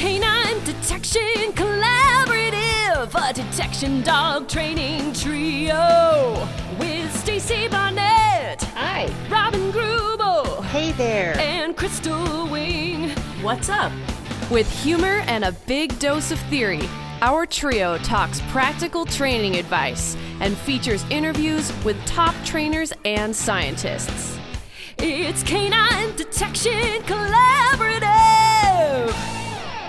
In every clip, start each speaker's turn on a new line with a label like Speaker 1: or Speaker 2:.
Speaker 1: Canine Detection Collaborative, a detection dog training trio with Stacy Barnett.
Speaker 2: Hi.
Speaker 1: Robin Greubel.
Speaker 2: Hey there.
Speaker 1: And Crystal Wing.
Speaker 2: What's up?
Speaker 1: With humor and a big dose of theory, our trio talks practical training advice and features interviews with top trainers and scientists. It's Canine Detection Collaborative.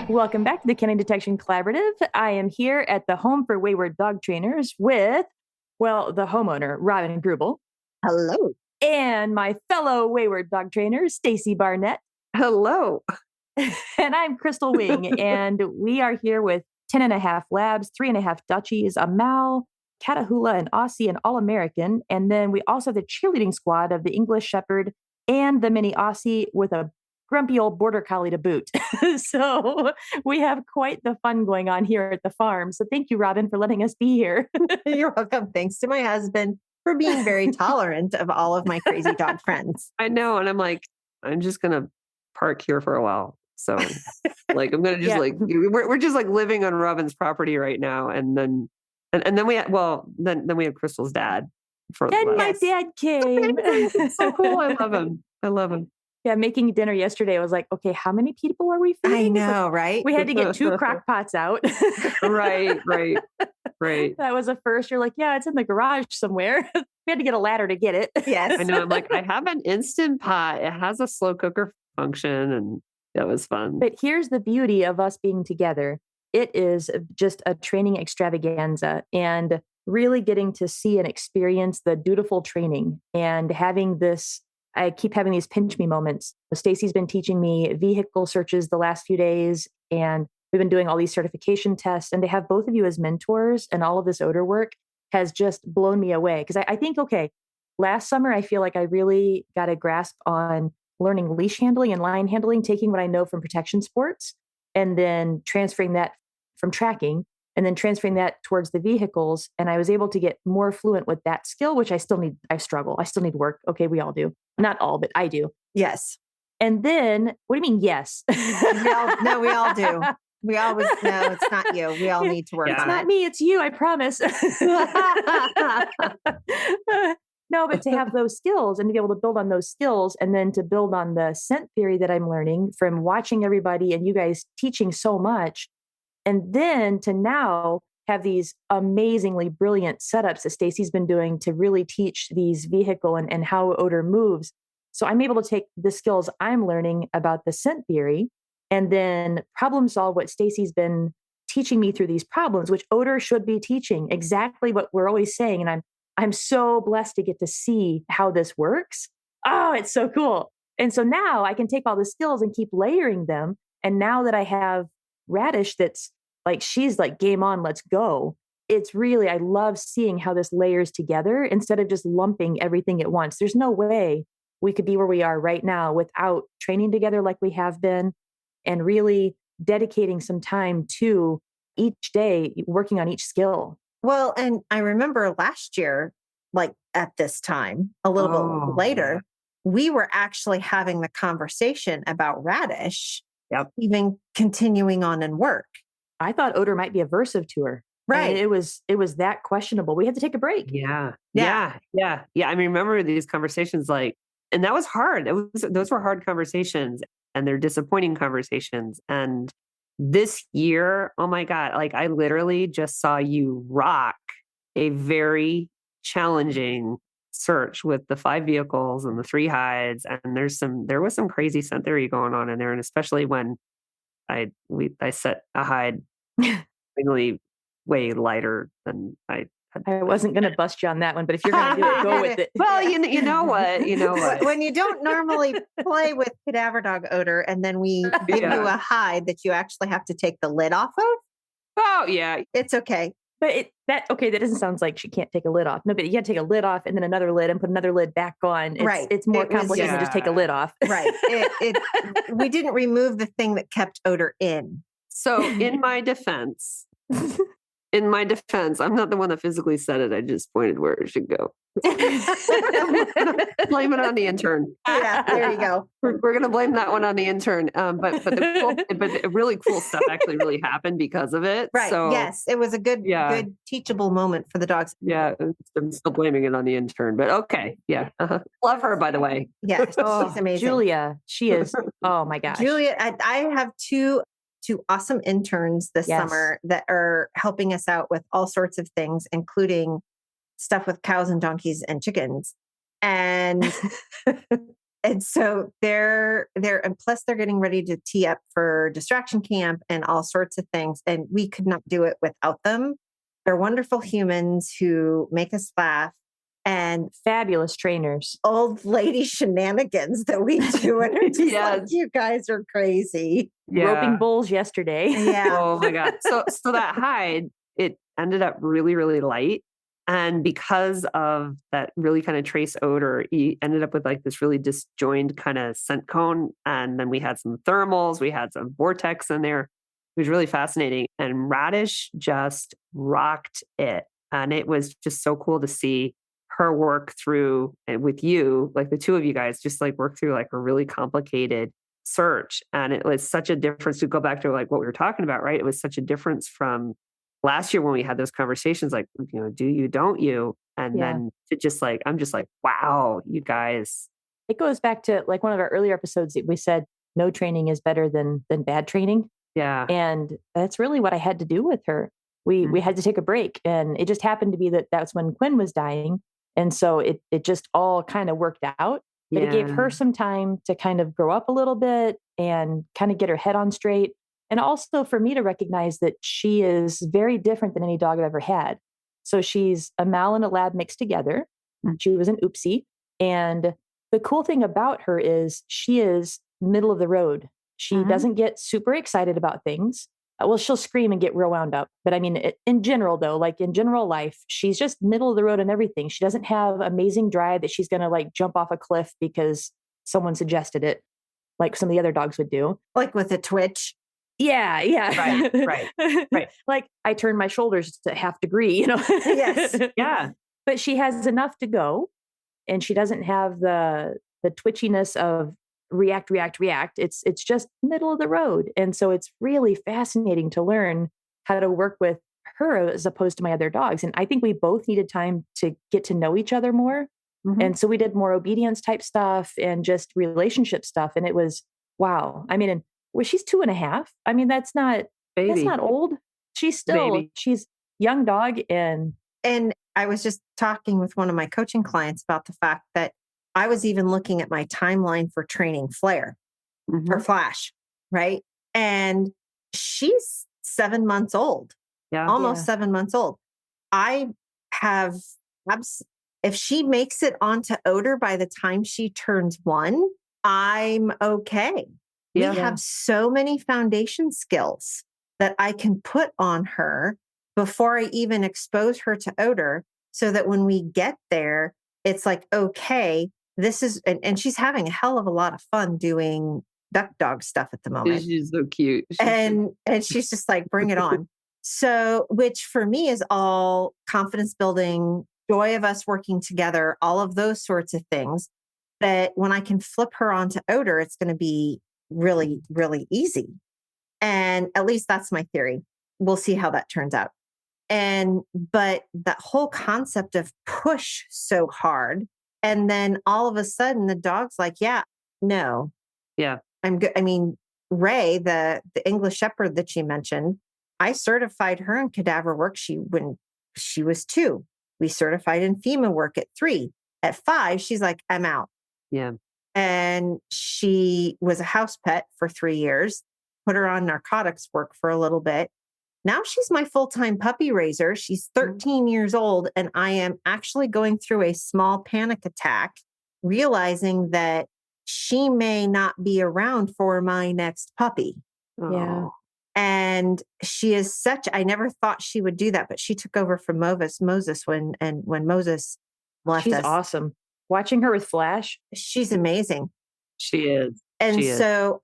Speaker 3: Welcome back to the Canine Detection Collaborative. I am here at the home for Wayward dog trainers with, the homeowner, Robin Greubel.
Speaker 2: Hello.
Speaker 3: And my fellow Wayward dog trainer, Stacy Barnett.
Speaker 2: Hello.
Speaker 3: And I'm Crystal Wing, and we are here with 10.5 labs, 3.5 Dutchies, a Mal, Catahoula, an Aussie, an All-American. And then we also have the cheerleading squad of the English Shepherd and the mini Aussie with a grumpy old border collie to boot. So we have quite the fun going on here at the farm. So thank you, Robin, for letting us be here.
Speaker 2: You're welcome. Thanks to my husband for being very tolerant of all of my crazy dog friends.
Speaker 4: I know. And I'm like, I'm just going to park here for a while. So like, I'm going to just we're just like living on Robin's property right now. And then we had, then we had Crystal's dad.
Speaker 3: And my dad came.
Speaker 4: So cool. I love him.
Speaker 3: Yeah, making dinner yesterday, I was like, okay, how many people are we feeding?
Speaker 2: I know, right?
Speaker 3: We had to get 2 crock pots out.
Speaker 4: Right.
Speaker 3: That was a first. You're like, yeah, it's in the garage somewhere. We had to get a ladder to get it.
Speaker 2: Yes.
Speaker 4: I know. I'm like, I have an Instant Pot. It has a slow cooker function, and that was fun.
Speaker 3: But here's the beauty of us being together. It is just a training extravaganza, and really getting to see and experience the dutiful training and having this. I keep having these pinch me moments. Stacy's been teaching me vehicle searches the last few days, and we've been doing all these certification tests. And to have both of you as mentors and all of this odor work has just blown me away. Because I think, last summer, I feel like I really got a grasp on learning leash handling and line handling, taking what I know from protection sports, and then transferring that from tracking, and then transferring that towards the vehicles. And I was able to get more fluent with that skill, which I still need. I struggle. I still need work. Okay, we all do. Not all, but I do.
Speaker 2: Yes.
Speaker 3: And then, what do you mean, yes?
Speaker 2: We all do. We always know it's not you. We all need to work on it.
Speaker 3: It's not me, it's you, I promise. No, but to have those skills and to be able to build on those skills, and then to build on the scent theory that I'm learning from watching everybody and you guys teaching so much. And then to now have these amazingly brilliant setups that Stacy's been doing to really teach these vehicle and how odor moves. So I'm able to take the skills I'm learning about the scent theory and then problem solve what Stacy's been teaching me through these problems, which odor should be teaching exactly what we're always saying. And I'm so blessed to get to see how this works. Oh, it's so cool. And so now I can take all the skills and keep layering them. And now that I have Radish that's like, she's like, game on, let's go. It's really, I love seeing how this layers together instead of just lumping everything at once. There's no way we could be where we are right now without training together like we have been and really dedicating some time to each day working on each skill.
Speaker 2: Well, and I remember last year, like at this time, a little bit later, we were actually having the conversation about Radish, even continuing on in work.
Speaker 3: I thought odor might be aversive to her.
Speaker 2: Right.
Speaker 3: And it was that questionable. We had to take a break.
Speaker 4: Yeah. I remember these conversations and that was hard. Those were hard conversations, and they're disappointing conversations. And this year, oh my God, I literally just saw you rock a very challenging search with the 5 vehicles and the 3 hides. And there was some crazy scent theory going on in there. And especially when I set a hide really way lighter than I
Speaker 3: wasn't going to bust you on that one, but if you're going to do it, go with it.
Speaker 4: Well, you know what?
Speaker 2: When you don't normally play with cadaver dog odor, and then we give you a hide that you actually have to take the lid off of.
Speaker 4: Oh yeah,
Speaker 2: it's okay.
Speaker 3: But that doesn't sound like she can't take a lid off. No, but you got to take a lid off and then another lid and put another lid back on. It's more complicated than just take a lid off.
Speaker 2: Right. We didn't remove the thing that kept odor in.
Speaker 4: So in my defense, In my defense, I'm not the one that physically said it. I just pointed where it should go. Blame it on the intern.
Speaker 2: Yeah, there you go.
Speaker 4: We're going to blame that one on the intern. But the really cool stuff actually really happened because of it.
Speaker 2: Right.
Speaker 4: So,
Speaker 2: yes. It was a good teachable moment for the dogs.
Speaker 4: Yeah. I'm still blaming it on the intern, but okay. Yeah. Love her, by the way.
Speaker 2: Yeah. She's amazing.
Speaker 3: Julia, she is. Oh my gosh.
Speaker 2: Julia, I have two awesome interns this summer that are helping us out with all sorts of things, including stuff with cows and donkeys and chickens. And and so and plus they're getting ready to tee up for distraction camp and all sorts of things. And we could not do it without them. They're wonderful humans who make us laugh. And
Speaker 3: fabulous trainers.
Speaker 2: Old lady shenanigans that we do. And it's just like, you guys are crazy.
Speaker 3: Yeah. Roping bulls yesterday.
Speaker 2: Yeah.
Speaker 4: Oh my God. So that hide, it ended up really, really light. And because of that really kind of trace odor, he ended up with like this really disjointed kind of scent cone. And then we had some thermals, we had some vortex in there. It was really fascinating. And Radish just rocked it. And it was just so cool to see her work through, and with you, like the two of you guys, just like work through like a really complicated search. And it was such a difference to go back to like what we were talking about, right? It was such a difference from last year when we had those conversations, like, do you, don't you? And then to just like, I'm just like, wow, you guys.
Speaker 3: It goes back to like one of our earlier episodes that we said, no training is better than bad training.
Speaker 4: Yeah.
Speaker 3: And that's really what I had to do with her. We had to take a break, and it just happened to be that's when Quinn was dying. And so it just all kind of worked out, but it gave her some time to kind of grow up a little bit and kind of get her head on straight. And also for me to recognize that she is very different than any dog I've ever had. So she's a Mal and a Lab mixed together. She was an oopsie. And the cool thing about her is she is middle of the road. She doesn't get super excited about things. Well, she'll scream and get real wound up. But I mean, in general, though, like in general life, she's just middle of the road on everything. She doesn't have amazing drive that she's going to like jump off a cliff because someone suggested it, like some of the other dogs would do.
Speaker 2: Like with a twitch.
Speaker 3: Yeah.
Speaker 4: Right.
Speaker 3: Like I turn my shoulders to half degree,
Speaker 2: Yes.
Speaker 4: Yeah.
Speaker 3: But she has enough to go, and she doesn't have the twitchiness of react. It's just middle of the road. And so it's really fascinating to learn how to work with her as opposed to my other dogs. And I think we both needed time to get to know each other more. And so we did more obedience type stuff and just relationship stuff. And it was, wow. I mean, she's 2.5. I mean, that's not old. She's still, she's young dog. And
Speaker 2: I was just talking with one of my coaching clients about the fact that I was even looking at my timeline for training Flair or Flash, right? And she's 7 months old, almost 7 months old. I have, if she makes it onto odor by the time she turns 1, I'm okay. We have so many foundation skills that I can put on her before I even expose her to odor, so that when we get there, it's like, okay, this is, and she's having a hell of a lot of fun doing duck dog stuff at the moment.
Speaker 4: She's so cute.
Speaker 2: And she's just like, bring it on. So, which for me is all confidence building, joy of us working together, all of those sorts of things, that when I can flip her onto odor, it's going to be really, really easy. And at least that's my theory. We'll see how that turns out. But that whole concept of push so hard, and then all of a sudden the dog's like, no, I'm good. I mean, Ray, the English Shepherd that she mentioned, I certified her in cadaver work when she was 2. We certified in FEMA work at 3. At 5, she's like, I'm out.
Speaker 4: Yeah.
Speaker 2: And she was a house pet for 3 years, put her on narcotics work for a little bit. Now she's my full-time puppy raiser. She's 13 years old, and I am actually going through a small panic attack, realizing that she may not be around for my next puppy.
Speaker 3: Yeah.
Speaker 2: And she is I never thought she would do that, but she took over from Moses when Moses left us.
Speaker 3: She's awesome. Watching her with Flash.
Speaker 2: She's amazing.
Speaker 4: She is.
Speaker 2: And so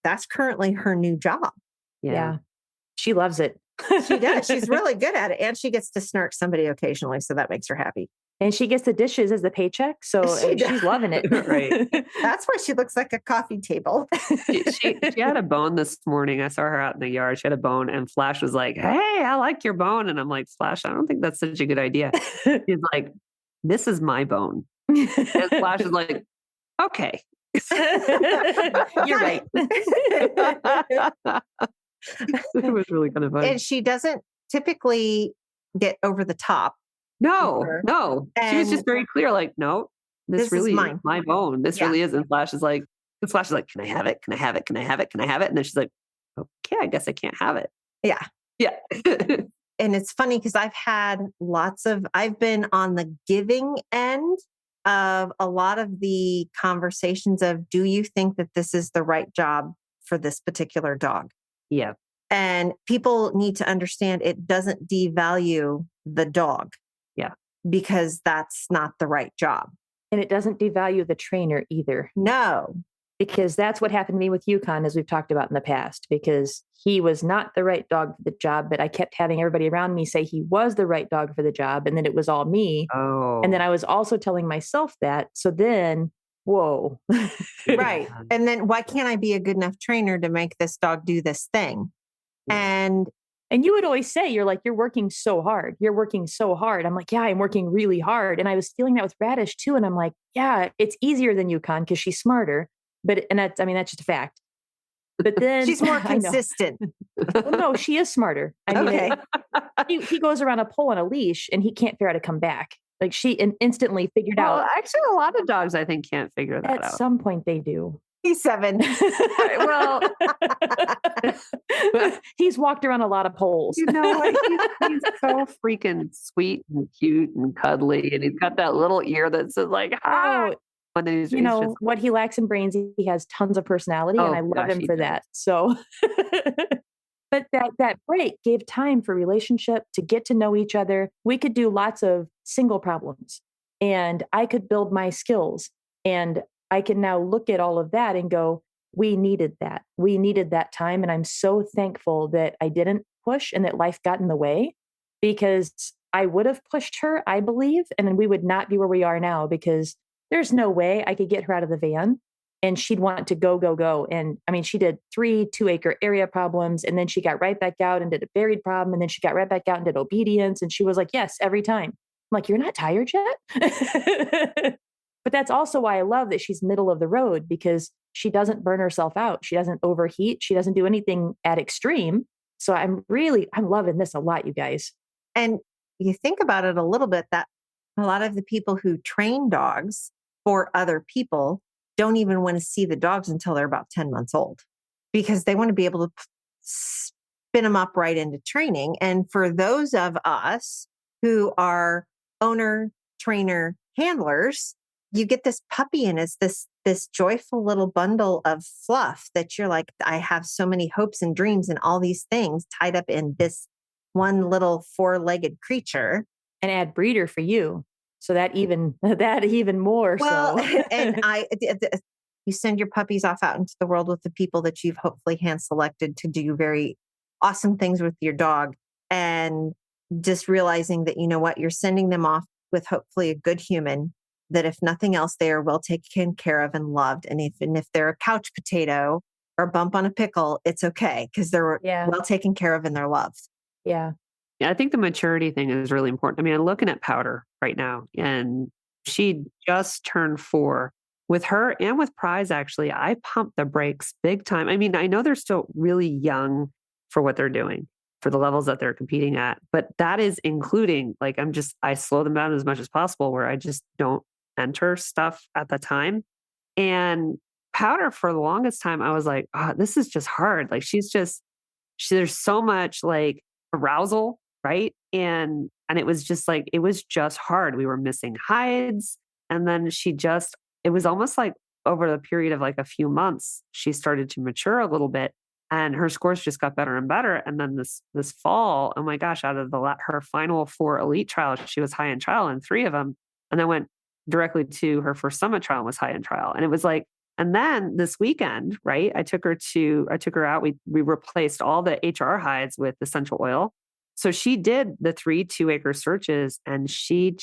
Speaker 2: that's currently her new job.
Speaker 3: Yeah. She loves it.
Speaker 2: She does. She's really good at it. And she gets to snark somebody occasionally. So that makes her happy.
Speaker 3: And she gets the dishes as the paycheck. So she's loving it.
Speaker 4: Right.
Speaker 2: That's why she looks like a coffee table.
Speaker 4: She had a bone this morning. I saw her out in the yard. She had a bone and Flash was like, hey, I like your bone. And I'm like, Flash, I don't think that's such a good idea. He's like, this is my bone. And Flash is like, okay.
Speaker 3: You're right.
Speaker 4: It was really kind of funny.
Speaker 2: And she doesn't typically get over the top.
Speaker 4: No.
Speaker 2: And
Speaker 4: she was just very clear, like, no, this really is my bone. This really is. And Flash is like, can I have it? Can I have it? Can I have it? Can I have it? And then she's like, okay, I guess I can't have it.
Speaker 2: Yeah.
Speaker 4: Yeah.
Speaker 2: And it's funny because I've been on the giving end of a lot of the conversations of, do you think that this is the right job for this particular dog?
Speaker 4: Yeah.
Speaker 2: And people need to understand it doesn't devalue the dog.
Speaker 4: Yeah.
Speaker 2: Because that's not the right job.
Speaker 3: And it doesn't devalue the trainer either.
Speaker 2: No.
Speaker 3: Because that's what happened to me with Yukon, as we've talked about in the past, because he was not the right dog for the job, but I kept having everybody around me say he was the right dog for the job. And then it was all me.
Speaker 4: Oh.
Speaker 3: And then I was also telling myself that. So then, whoa.
Speaker 2: Right. And then why can't I be a good enough trainer to make this dog do this thing? And
Speaker 3: you would always say, you're working so hard. You're working so hard. I'm like, yeah, I'm working really hard. And I was feeling that with Radish too. And I'm like, yeah, it's easier than Yukon because she's smarter. That's just a fact. But then
Speaker 2: she's more consistent.
Speaker 3: Well, no, she is smarter.
Speaker 2: Okay.
Speaker 3: He goes around a pole on a leash and he can't figure out how to come back. Like she instantly figured out.
Speaker 4: Actually, a lot of dogs, I think, can't figure that out.
Speaker 3: At some point they do.
Speaker 2: He's 7.
Speaker 4: Well,
Speaker 3: he's walked around a lot of poles.
Speaker 4: You know what? He's so freaking sweet and cute and cuddly. And he's got that little ear that says like, hi.
Speaker 3: And then he's just, what he lacks in brains, he has tons of personality. And I love him for that. So, but that break gave time for relationship to get to know each other. We could do lots of single problems and I could build my skills, and I can now look at all of that and go, we needed that. We needed that time. And I'm so thankful that I didn't push and that life got in the way, because I would have pushed her, I believe, and then we would not be where we are now, because there's no way I could get her out of the van and she'd want to go. And I mean, she did 3 2-acre area problems, and then she got right back out and did a buried problem. And then she got right back out and did obedience. And she was like, yes, every time. I'm like, you're not tired yet? But that's also why I love that she's middle of the road, because she doesn't burn herself out. She doesn't overheat. She doesn't do anything at extreme. So I'm loving this a lot, you guys.
Speaker 2: And you think about it a little bit, that a lot of the people who train dogs for other people don't even want to see the dogs until they're about 10 months old, because they want to be able to spin them up right into training. And for those of us who are owner, trainer, handlers, you get this puppy and it's this joyful little bundle of fluff that you're like, I have so many hopes and dreams and all these things tied up in this one little 4-legged creature.
Speaker 3: And add breeder for you. So that even more.
Speaker 2: Well,
Speaker 3: so.
Speaker 2: And you send your puppies off out into the world with the people that you've hopefully hand selected to do very awesome things with your dog. And just realizing that, you know what, you're sending them off with hopefully a good human, that if nothing else, they are well taken care of and loved. And if they're a couch potato or a bump on a pickle, it's okay, because they're well taken care of and they're loved.
Speaker 3: Yeah.
Speaker 4: Yeah, I think the maturity thing is really important. I mean, I'm looking at Powder right now, and she just turned 4. With her and with Prize, actually, I pumped the brakes big time. I mean, I know they're still really young for what they're doing, for the levels that they're competing at, but that is including, like, I slow them down as much as possible, where I just don't enter stuff at the time. And Powder, for the longest time, I was like, oh, this is just hard. Like, there's so much like arousal, right? And it was just hard. We were missing hides. And then it was almost like over the period of like a few months, she started to mature a little bit, and her scores just got better and better. And then this fall, oh my gosh, out of her final 4 elite trials, she was high in trial in 3 of them. And then went directly to her first summit trial and was high in trial. And it was like, And then this weekend, right, I took her out. We replaced all the HR hides with essential oil. So she did the 3 2-acre searches, and she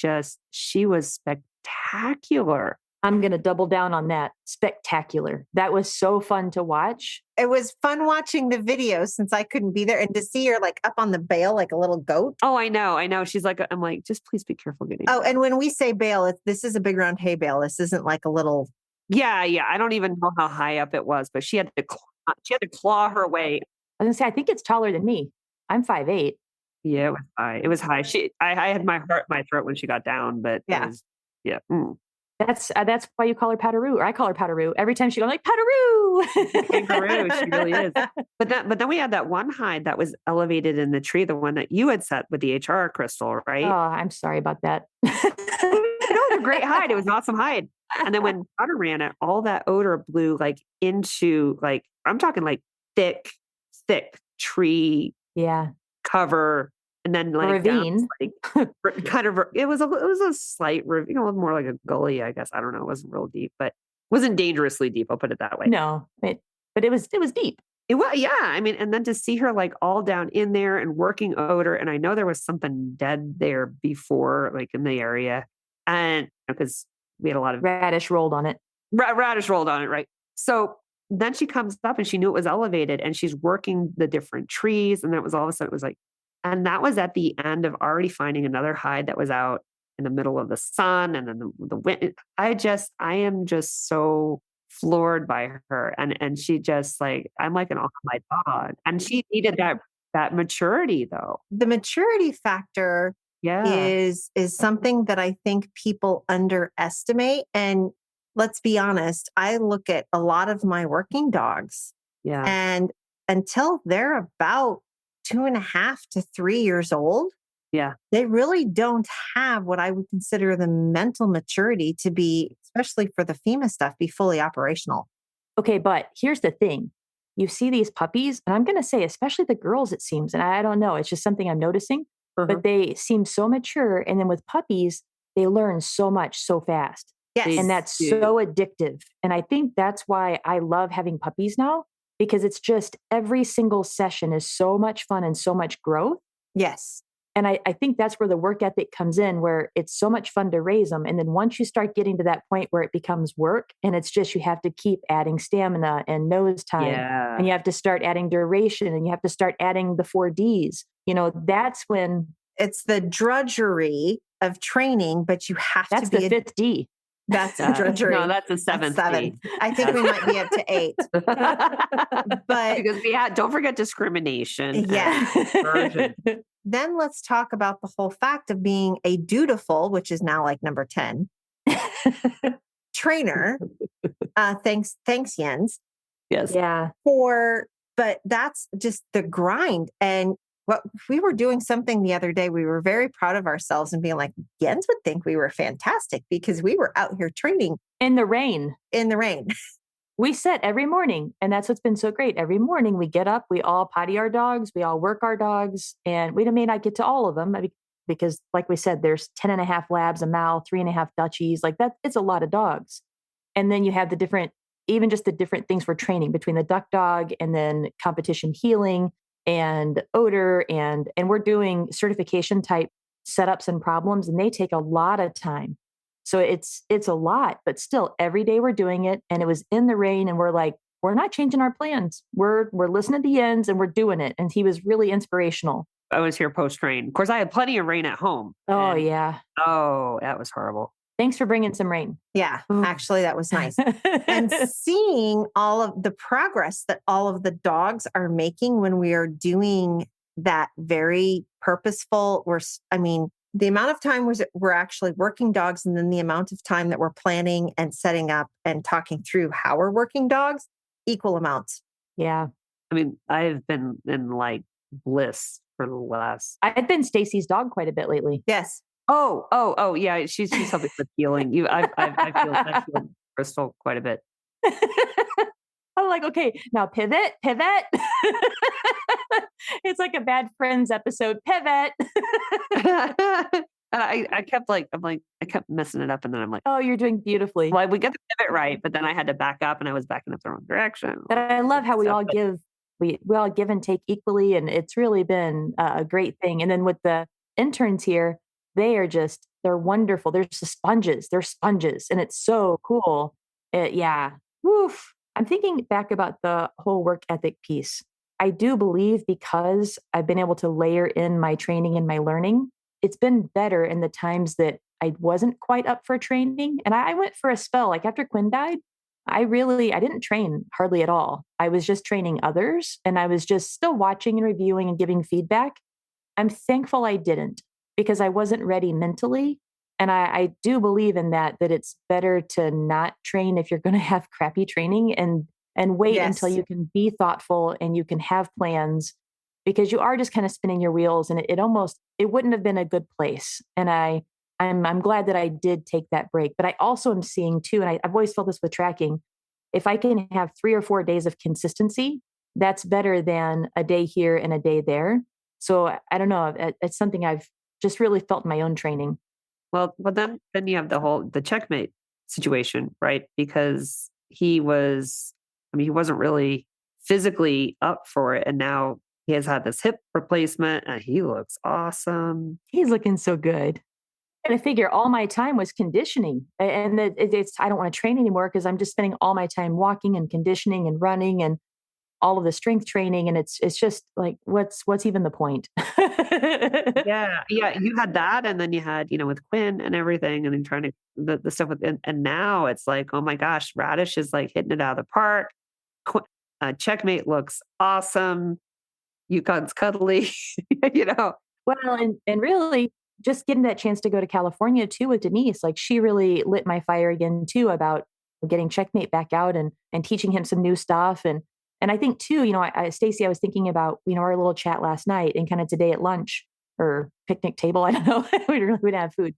Speaker 4: was spectacular.
Speaker 3: I'm going to double down on that. Spectacular. That was so fun to watch.
Speaker 2: It was fun watching the video since I couldn't be there, and to see her like up on the bale like a little goat.
Speaker 4: Oh, I know. She's like, I'm like, just please be careful getting.
Speaker 2: Oh, and when we say bale, this is a big round hay bale. This isn't like a little.
Speaker 4: Yeah. I don't even know how high up it was, but she had to claw her way.
Speaker 3: I was going to say, I think it's taller than me. I'm 5'8".
Speaker 4: Yeah, it was high. I had my heart in my throat when she got down, but
Speaker 2: yeah.
Speaker 3: That's why you call her Pataroo, or I call her Pataroo. Every time she goes, like, Pataroo!
Speaker 4: Kangaroo, she really is. But then we had that one hide that was elevated in the tree, the one that you had set with the HR crystal, right?
Speaker 3: Oh, I'm sorry about that.
Speaker 4: It was a great hide. It was an awesome hide. And then when Potter ran it, all that odor blew like into like, I'm talking like thick tree cover. And then like
Speaker 3: ravine,
Speaker 4: kind of, it was a slight ravine, more like a gully, I guess. I don't know. It wasn't real deep, but it wasn't dangerously deep. I'll put it that way.
Speaker 3: No, but it was deep.
Speaker 4: It was, yeah. I mean, and then to see her like all down in there and working odor. And I know there was something dead there before, like in the area. And because we had a lot of
Speaker 3: radish rolled on it.
Speaker 4: Radish rolled on it. Right. So then she comes up and she knew it was elevated, and she's working the different trees. And then it was all of a sudden, it was like, and that was at the end of already finding another hide that was out in the middle of the sun. And then the wind. I am just so floored by her. And she just like, I'm like an all my dog. And she needed that maturity though.
Speaker 2: The maturity factor is something that I think people underestimate. And let's be honest, I look at a lot of my working dogs.
Speaker 4: Yeah.
Speaker 2: And until they're about 2.5 to 3 years old, they really don't have what I would consider the mental maturity to be, especially for the FEMA stuff, be fully operational.
Speaker 3: Okay, but here's the thing. You see these puppies, and I'm going to say, especially the girls, it seems, and I don't know, it's just something I'm noticing, but they seem so mature. And then with puppies, they learn so much so fast.
Speaker 2: Yes.
Speaker 3: And that's so addictive. And I think that's why I love having puppies now, because it's just every single session is so much fun and so much growth.
Speaker 2: Yes.
Speaker 3: And I think that's where the work ethic comes in, where it's so much fun to raise them. And then once you start getting to that point where it becomes work, and it's just, you have to keep adding stamina and nose time, and you have to start adding duration, and you have to start adding the 4 Ds. That's when
Speaker 2: it's the drudgery of training, but you have
Speaker 3: to be
Speaker 2: the
Speaker 3: 5th D.
Speaker 2: That's a drudgery.
Speaker 4: No, that's the 7th.
Speaker 2: 7. I think we might be up to 8. But
Speaker 4: because don't forget discrimination.
Speaker 2: Yeah. Then let's talk about the whole fact of being a dutiful, which is now like number 10, trainer. Thanks, Jens.
Speaker 4: Yes.
Speaker 3: Yeah.
Speaker 2: But that's just the grind. And what we were doing something the other day, we were very proud of ourselves and being like, Jens would think we were fantastic because we were out here training
Speaker 3: in the rain. We sit every morning, and that's what's been so great. Every morning we get up, we all potty our dogs, we all work our dogs, and we may not get to all of them because like we said, there's 10.5 labs, a Mal, 3.5 Dutchies, like that. It's a lot of dogs. And then you have the different things for training between the duck dog and then competition healing and odor, and we're doing certification type setups and problems, and they take a lot of time. So it's a lot, but still every day we're doing it, and it was in the rain, and we're like, we're not changing our plans. We're listening to Jens and we're doing it. And he was really inspirational.
Speaker 4: I was here post-rain. Of course, I had plenty of rain at home.
Speaker 3: Oh, yeah.
Speaker 4: Oh, that was horrible.
Speaker 3: Thanks for bringing some rain.
Speaker 2: Yeah, actually, that was nice. And seeing all of the progress that all of the dogs are making when we are doing that very purposeful, the amount of time we're actually working dogs, and then the amount of time that we're planning and setting up and talking through how we're working dogs, equal amounts.
Speaker 3: Yeah.
Speaker 4: I mean, I've been in like bliss for the last.
Speaker 3: I've been Stacy's dog quite a bit lately.
Speaker 2: Yes.
Speaker 4: Oh, yeah. She's helping with healing. I feel Crystal quite a bit.
Speaker 3: I'm like, okay, now pivot. It's like a Bad Friends episode. Pivot.
Speaker 4: And I kept like, I kept messing it up. And then I'm like,
Speaker 3: Oh, you're doing beautifully.
Speaker 4: well, we get the pivot right, but then I had to back up and I was backing up the wrong direction.
Speaker 3: But I love how we
Speaker 4: Stuff,
Speaker 3: all
Speaker 4: but-
Speaker 3: give, we all give and take equally. And it's really been a great thing. And then with the interns here, they're wonderful. They're just sponges. They're sponges. And it's so cool. Yeah. Woof. I'm thinking back about the whole work ethic piece. I do believe because I've been able to layer in my training and my learning, it's been better in the times that I wasn't quite up for training. And I went for a spell, like after Quinn died, I didn't train hardly at all. I was just training others and I was just still watching and reviewing and giving feedback. I'm thankful I didn't because I wasn't ready mentally. And I do believe in that it's better to not train if you're going to have crappy training and wait until you can be thoughtful and you can have plans, because you are just kind of spinning your wheels and it wouldn't have been a good place. And I'm glad that I did take that break. But I also am seeing too, and I've always felt this with tracking, if I can have 3 or 4 days of consistency, that's better than a day here and a day there. So I don't know. It's something I've just really felt in my own training.
Speaker 4: Well, then you have the checkmate situation, right? Because he wasn't really physically up for it. And now he has had this hip replacement and he looks awesome.
Speaker 3: He's looking so good. And I figure all my time was conditioning, and I don't want to train anymore because I'm just spending all my time walking and conditioning and running and all of the strength training. And it's just like, what's even the point?
Speaker 4: Yeah. You had that. And then you had, with Quinn and everything and then trying to the stuff with, and now it's like, oh my gosh, Radish is like hitting it out of the park. Checkmate looks awesome. Yukon's cuddly,
Speaker 3: Well, and really just getting that chance to go to California too with Denise, like she really lit my fire again too about getting Checkmate back out and teaching him some new stuff. And I think too, Stacy, I was thinking about, our little chat last night and kind of today at lunch or picnic table. I don't know. we didn't have food.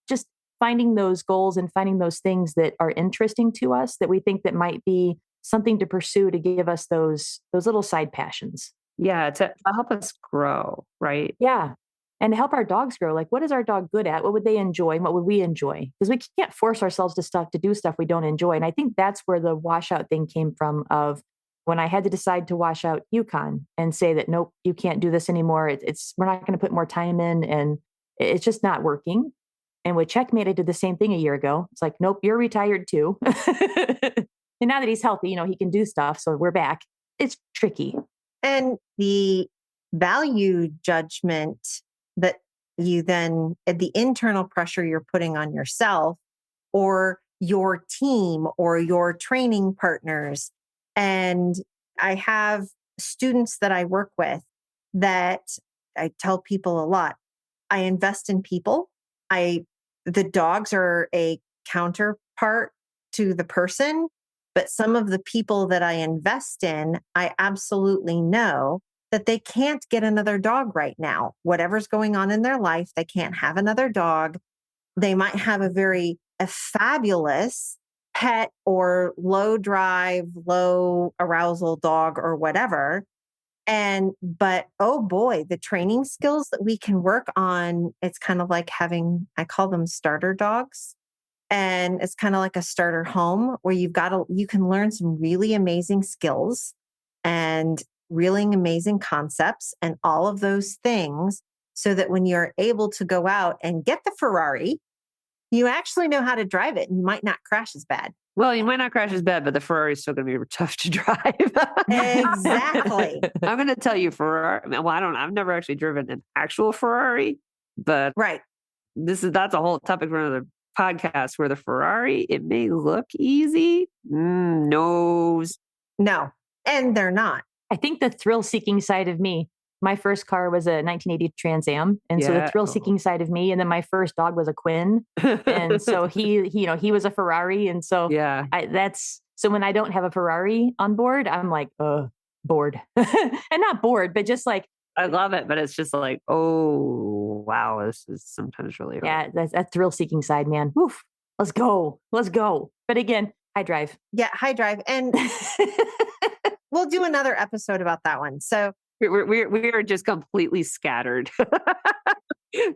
Speaker 3: Just finding those goals and finding those things that are interesting to us that we think that might be something to pursue to give us those little side passions.
Speaker 4: Yeah. To help us grow. Right.
Speaker 3: Yeah. And help our dogs grow. Like, what is our dog good at? What would they enjoy? And what would we enjoy? Because we can't force ourselves to do stuff we don't enjoy. And I think that's where the washout thing came from, of when I had to decide to wash out Yukon and say that, nope, you can't do this anymore. We're not going to put more time in and it's just not working. And with Checkmate, I did the same thing a year ago. It's like, nope, you're retired too. And now that he's healthy, he can do stuff. So we're back. It's tricky.
Speaker 2: And the value judgment that you then, the internal pressure you're putting on yourself or your team or your training partners. And I have students that I work with that I tell people a lot. I invest in people. The dogs are a counterpart to the person, but some of the people that I invest in, I absolutely know that they can't get another dog right now. Whatever's going on in their life, they can't have another dog. They might have a fabulous pet or low drive, low arousal dog or whatever. But oh boy, the training skills that we can work on, it's kind of like I call them starter dogs. And it's kind of like a starter home where you can learn some really amazing skills and really amazing concepts and all of those things so that when you're able to go out and get the Ferrari, you actually know how to drive it and you might not crash as bad.
Speaker 4: Well, you might not crash as bad, but the Ferrari is still going to be tough to drive.
Speaker 2: Exactly.
Speaker 4: I'm going to tell you Ferrari. Well, I've never actually driven an actual Ferrari, but
Speaker 2: right.
Speaker 4: That's a whole topic for another podcast where the Ferrari, it may look easy. No.
Speaker 2: And they're not.
Speaker 3: I think the thrill-seeking side of me, my first car was a 1980 Trans Am. And so the thrill-seeking side of me, and then my first dog was a Quinn. And so he was a Ferrari. And so so when I don't have a Ferrari on board, I'm like, bored. And not bored, but just like,
Speaker 4: I love it, but it's just like, oh, wow, this is sometimes really hard.
Speaker 3: Yeah, that's that thrill-seeking side, man. Oof, let's go. But again, I drive.
Speaker 2: Yeah, high drive. And we'll do another episode about that one. So
Speaker 4: we are just completely scattered.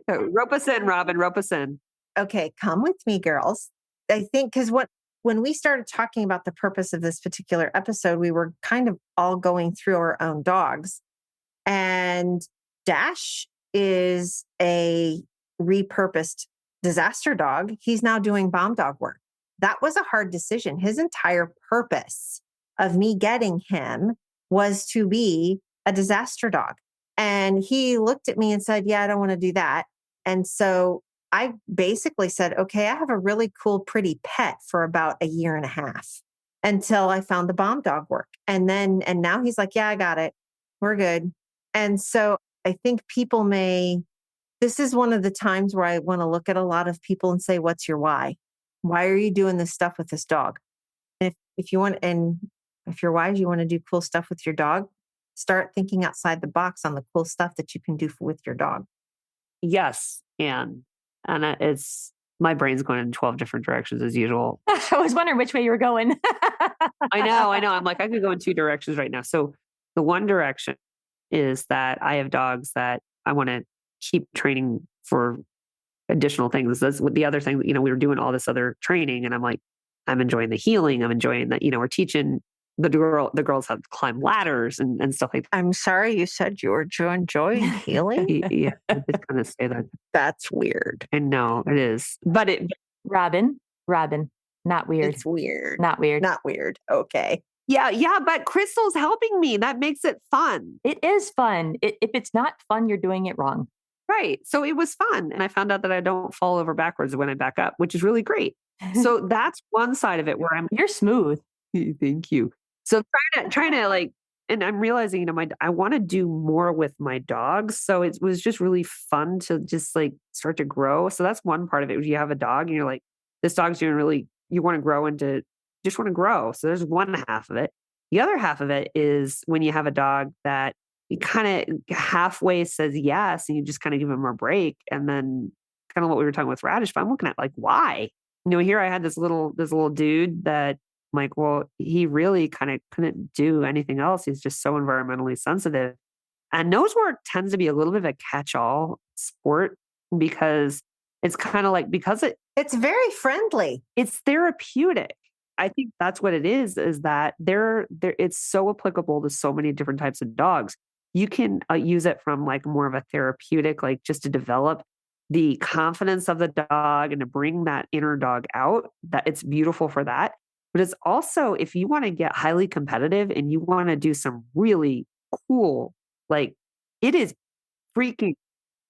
Speaker 4: Rope us in, Robin, rope us in.
Speaker 2: Okay, come with me, girls. I think because when we started talking about the purpose of this particular episode, we were kind of all going through our own dogs. And Dash is a repurposed disaster dog. He's now doing bomb dog work. That was a hard decision. His entire purpose of me getting him was to be a disaster dog. And he looked at me and said, yeah, I don't want to do that. And so I basically said, okay, I have a really cool, pretty pet for about a year and a half until I found the bomb dog work. And now he's like, yeah, I got it. We're good. And so I think this is one of the times where I want to look at a lot of people and say, what's your why? Why are you doing this stuff with this dog? And if your why is you want to do cool stuff with your dog, start thinking outside the box on the cool stuff that you can do with your dog.
Speaker 4: Yes. And it's, my brain's going in 12 different directions as usual.
Speaker 3: I was wondering which way you were going.
Speaker 4: I know. I'm like, I could go in 2 directions right now. So the one direction is that I have dogs that I want to keep training for additional things. That's what the other thing, we were doing all this other training and I'm like, I'm enjoying the healing. I'm enjoying that, we're teaching the girls how to climb ladders and stuff like that.
Speaker 2: I'm sorry, you said you were enjoying healing?
Speaker 4: Yeah, I just kind of say that.
Speaker 2: That's weird.
Speaker 4: I know it is, but
Speaker 3: Robin, not weird.
Speaker 2: It's weird.
Speaker 3: Not weird.
Speaker 2: Not weird. Okay.
Speaker 4: Yeah, but Crystal's helping me. That makes it fun.
Speaker 3: It is fun. If it's not fun, you're doing it wrong.
Speaker 4: Right. So it was fun. And I found out that I don't fall over backwards when I back up, which is really great. So that's one side of it where
Speaker 3: you're smooth.
Speaker 4: Thank you. So trying to like, and I'm realizing, I want to do more with my dogs. So it was just really fun to just like start to grow. So that's one part of it. You have a dog and you're like, this dog's doing really, you want to grow into, just want to grow. So there's one half of it. The other half of it is when you have a dog that you kind of halfway says yes, and you just kind of give him a break. And then kind of what we were talking with Radish, but I'm looking at like, why? Here I had this little dude that I'm like, well, he really kind of couldn't do anything else. He's just so environmentally sensitive. And nose work tends to be a little bit of a catch-all sport because it's kind of like, because
Speaker 2: it's very friendly.
Speaker 4: It's therapeutic. I think that's what it is that it's so applicable to so many different types of dogs. You can use it from like more of a therapeutic, like just to develop the confidence of the dog and to bring that inner dog out. That it's beautiful for that. But it's also, if you want to get highly competitive and you want to do some really cool, like it is freaking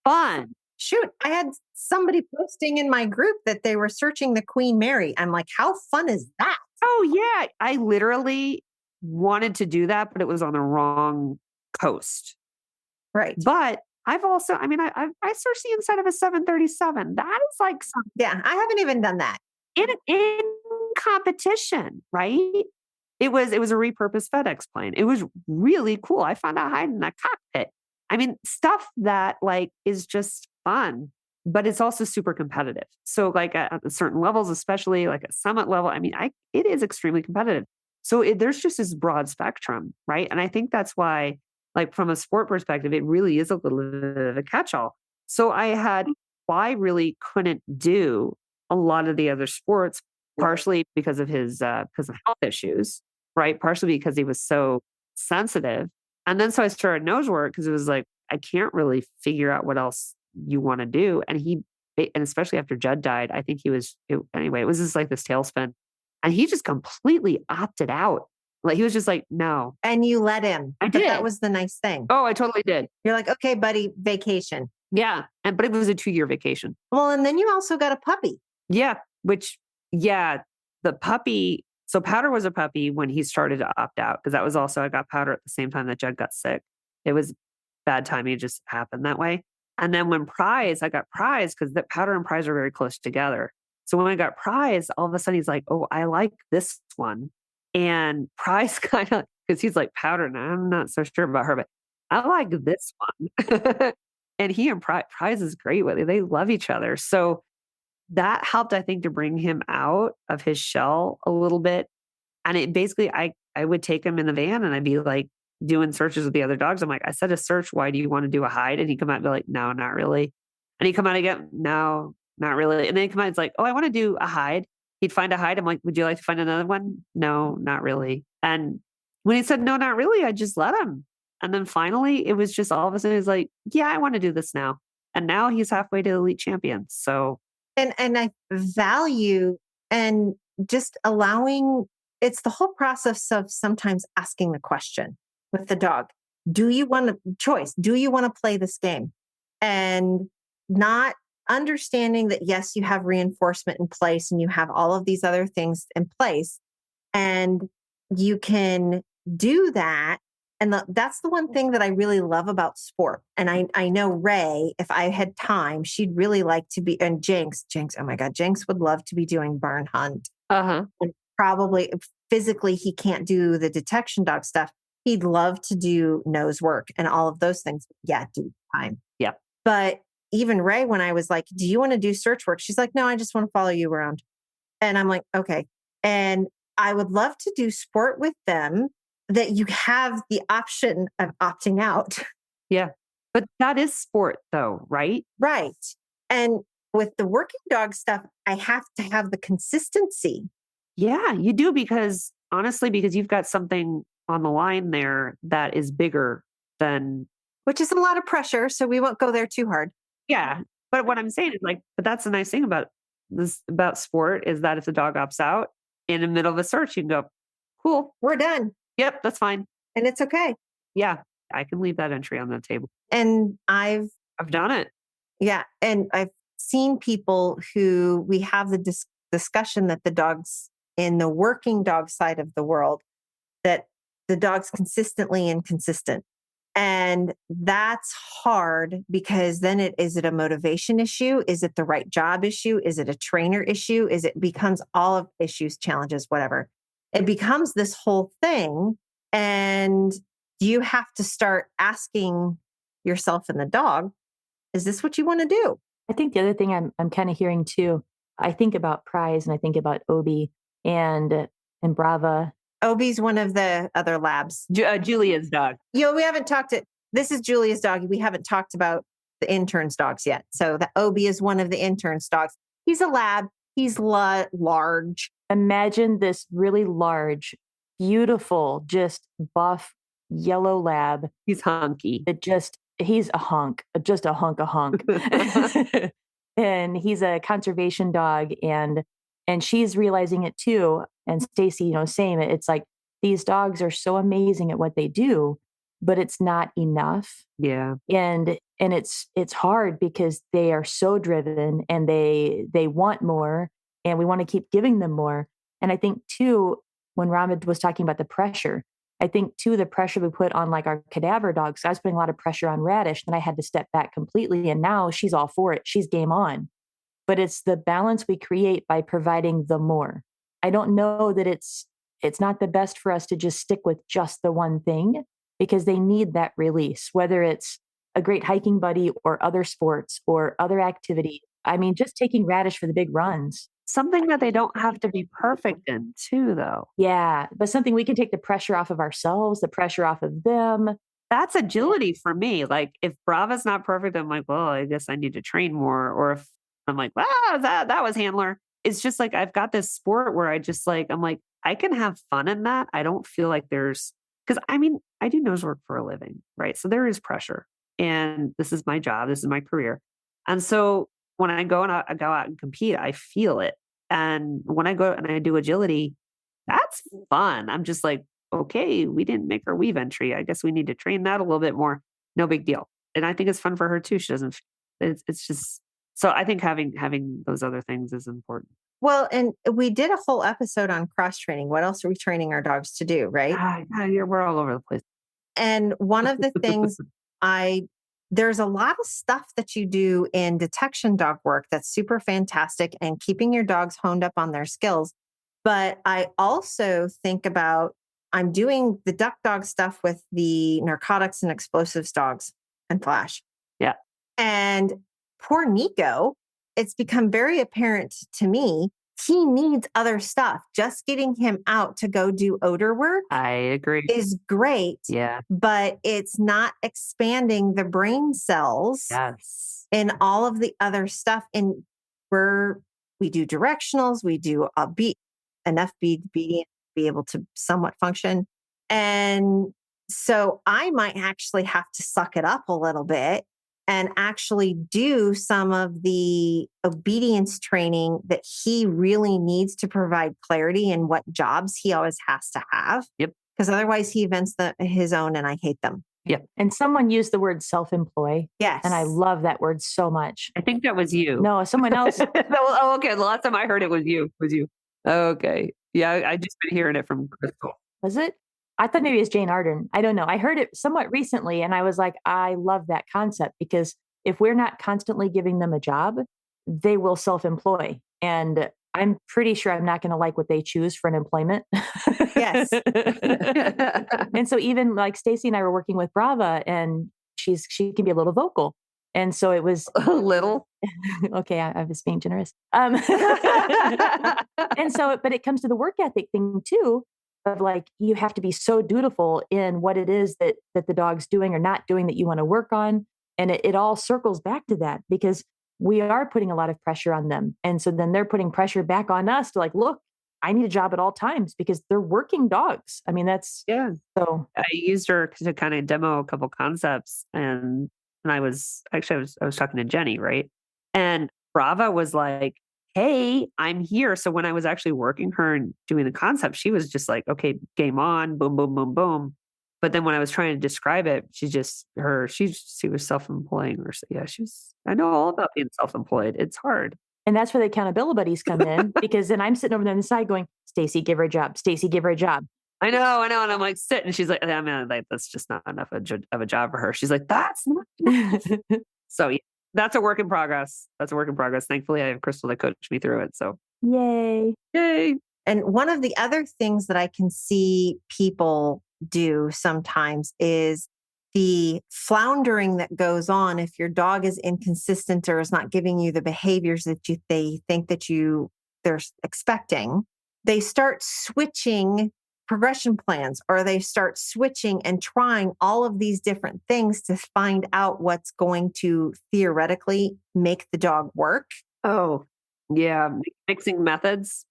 Speaker 4: fun.
Speaker 2: Shoot, I had somebody posting in my group that they were searching the Queen Mary. I'm like, how fun is that?
Speaker 4: Oh yeah. I literally wanted to do that, but it was on the wrong coast.
Speaker 2: Right.
Speaker 4: But I've also, I searched the inside of a 737. That is like something.
Speaker 2: Yeah, I haven't even done that.
Speaker 4: In competition, right? It was a repurposed FedEx plane. It was really cool. I found out hiding in that cockpit. Stuff that like is just fun, but it's also super competitive. So like at certain levels, especially like at summit level, it is extremely competitive. So there's just this broad spectrum, right? And I think that's why, like from a sport perspective, it really is a little bit of a catch-all. So I really couldn't do a lot of the other sports, partially because of his health issues, right? Partially because he was so sensitive. And then so I started nose work because it was like, I can't really figure out what else you want to do. And especially after Judd died, I think it was just like this tailspin. And he just completely opted out. Like he was just like, no.
Speaker 2: And you let him.
Speaker 4: I did.
Speaker 2: That was the nice thing.
Speaker 4: Oh, I totally did.
Speaker 2: You're like, okay, buddy, vacation.
Speaker 4: Yeah. But it was a 2-year vacation.
Speaker 2: Well, and then you also got a puppy.
Speaker 4: Yeah. The puppy. So Powder was a puppy when he started to opt out, because that was also, I got Powder at the same time that Judd got sick. It was bad timing. It just happened that way. And then when I got Prize, because that Powder and Prize are very close together. So when I got Prize, all of a sudden he's like, oh, I like this one. And Prize kind of, because he's like, Powder, and I'm not so sure about her, but I like this one. And he and Prize is great with it. They love each other. So that helped, I think, to bring him out of his shell a little bit. And it basically, I would take him in the van and I'd be like doing searches with the other dogs. I'm like, I said a search. Why do you want to do a hide? And he'd come out and be like, no, not really. And he'd come out again, no, not really. And then he'd come out, it's like, oh, I want to do a hide. He'd find a hide. I'm like, would you like to find another one? No, not really. And when he said, no, not really, I just let him. And then finally, it was just all of a sudden, he's like, yeah, I want to do this now. And now he's halfway to elite champion. So,
Speaker 2: and I value and just allowing, it's the whole process of sometimes asking the question with the dog. Do you want to choice? Do you want to play this game? And not understanding that, yes, you have reinforcement in place and you have all of these other things in place and you can do that. And that's the one thing that I really love about sport. And I know Ray, if I had time, she'd really like to be, and Jenks, oh my God, Jenks would love to be doing barn hunt. And probably physically, he can't do the detection dog stuff. He'd love to do nose work and all of those things. Yeah, do time.
Speaker 4: Yeah.
Speaker 2: But even Ray, when I was like, do you want to do search work? She's like, no, I just want to follow you around. And I'm like, okay. And I would love to do sport with them, that you have the option of opting out.
Speaker 4: Yeah. But that is sport though, right?
Speaker 2: Right. And with the working dog stuff, I have to have the consistency.
Speaker 4: Yeah, you do, because honestly, because you've got something on the line there that is bigger than,
Speaker 2: which is a lot of pressure. So we won't go there too hard.
Speaker 4: Yeah. But what I'm saying is like, but that's the nice thing about this, about sport, is that if the dog opts out in the middle of a search, you can go, cool,
Speaker 2: we're done.
Speaker 4: Yep, that's fine.
Speaker 2: And it's okay.
Speaker 4: Yeah. I can leave that entry on the table.
Speaker 2: And I've
Speaker 4: done it.
Speaker 2: Yeah. And I've seen people who we have the discussion that the dogs in the working dog side of the world, that the dog's consistently inconsistent. And that's hard, because then is it a motivation issue? Is it the right job issue? Is it a trainer issue? It becomes all of issues, challenges, whatever. It becomes this whole thing. And you have to start asking yourself and the dog, is this what you want to do?
Speaker 3: I think the other thing I'm kind of hearing too, I think about Prize and I think about Obi and Brava.
Speaker 2: Obi's one of the other labs.
Speaker 4: Julia's dog.
Speaker 2: We haven't this is Julia's dog. We haven't talked about the intern's dogs yet. So the Obi is one of the intern's dogs. He's a lab. He's large.
Speaker 3: Imagine this really large, beautiful, just buff yellow lab.
Speaker 4: He's hunky.
Speaker 3: He's a hunk, just a hunk. And he's a conservation dog, and she's realizing it too. And Stacy, same. It's like these dogs are so amazing at what they do, but it's not enough.
Speaker 4: Yeah.
Speaker 3: And it's hard because they are so driven and they want more, and we want to keep giving them more. And I think too, when Robin was talking about the pressure, I think too, the pressure we put on like our cadaver dogs, I was putting a lot of pressure on Radish, then I had to step back completely. And now she's all for it. She's game on. But it's the balance we create by providing the more. I don't know that it's not the best for us to just stick with just the one thing, because they need that release, whether it's a great hiking buddy or other sports or other activities. I mean, just taking Radish for the big runs.
Speaker 4: Something that they don't have to be perfect in too, though.
Speaker 3: Yeah, but something we can take the pressure off of ourselves, the pressure off of them.
Speaker 4: That's agility for me. Like if Brava's not perfect, I'm like, well, I guess I need to train more. Or if I'm like, that was handler. It's just like, I've got this sport where I'm like, I can have fun in that. I don't feel like because I do nose work for a living, right? So there is pressure, and this is my job. This is my career. And so when I go out and compete, I feel it. And when I go and I do agility, that's fun. I'm just like, okay, we didn't make our weave entry. I guess we need to train that a little bit more. No big deal. And I think it's fun for her too. She doesn't, it's just, so I think having those other things is important.
Speaker 2: Well, and we did a whole episode on cross training. What else are we training our dogs to do? Right.
Speaker 4: We're all over the place.
Speaker 2: And one of the things there's a lot of stuff that you do in detection dog work that's super fantastic and keeping your dogs honed up on their skills. But I also think about, I'm doing the duck dog stuff with the narcotics and explosives dogs and Flash.
Speaker 4: Yeah.
Speaker 2: And poor Nico, it's become very apparent to me he needs other stuff. Just getting him out to go do odor work.
Speaker 4: I agree.
Speaker 2: Is great.
Speaker 4: Yeah.
Speaker 2: But it's not expanding the brain cells.
Speaker 4: Yes.
Speaker 2: And all of the other stuff. And we do directionals, we do a beat, enough beat to be able to somewhat function. And so I might actually have to suck it up a little bit and actually do some of the obedience training that he really needs to provide clarity in what jobs he always has to have.
Speaker 4: Yep.
Speaker 2: Because otherwise he invents his own and I hate them.
Speaker 4: Yep.
Speaker 3: And someone used the word self-employ.
Speaker 2: Yes.
Speaker 3: And I love that word so much.
Speaker 4: I think that was you.
Speaker 3: No, someone else.
Speaker 4: Oh, okay. The last time I heard it was you. Okay. Yeah, I just been hearing it from Crystal.
Speaker 3: Was it? I thought maybe it was Jane Arden. I don't know. I heard it somewhat recently and I was like, I love that concept because if we're not constantly giving them a job, they will self-employ. And I'm pretty sure I'm not going to like what they choose for an employment.
Speaker 2: Yes.
Speaker 3: And so even like Stacy and I were working with Brava and she can be a little vocal. And so it was
Speaker 4: a little.
Speaker 3: Okay, I was being generous. And so, but it comes to the work ethic thing too, of like, you have to be so dutiful in what it is that the dog's doing or not doing that you want to work on. And it all circles back to that because we are putting a lot of pressure on them. And so then they're putting pressure back on us to like, look, I need a job at all times because they're working dogs. I mean,
Speaker 4: yeah.
Speaker 3: So
Speaker 4: I used her to kind of demo a couple concepts and I was talking to Jenny, right? And Brava was like, hey, I'm here. So when I was actually working her and doing the concept, she was just like, okay, game on, boom, boom, boom, boom. But then when I was trying to describe it, she was self-employing. I know all about being self-employed. It's hard.
Speaker 3: And that's where the accountability buddies come in because then I'm sitting over there on the side going, Stacy, give her a job. Stacy, give her a job.
Speaker 4: I know. And I'm like, sit. And she's like, I mean, like, that's just not enough of a job for her. She's like, that's not enough. So yeah, that's a work in progress. Thankfully, I have Crystal to coach me through it. So
Speaker 3: Yay.
Speaker 2: And one of the other things that I can see people do sometimes is the floundering that goes on if your dog is inconsistent or is not giving you the behaviors that they think that they're expecting. They start switching progression plans or they start switching and trying all of these different things to find out what's going to theoretically make the dog work.
Speaker 4: Oh, yeah. Mixing methods.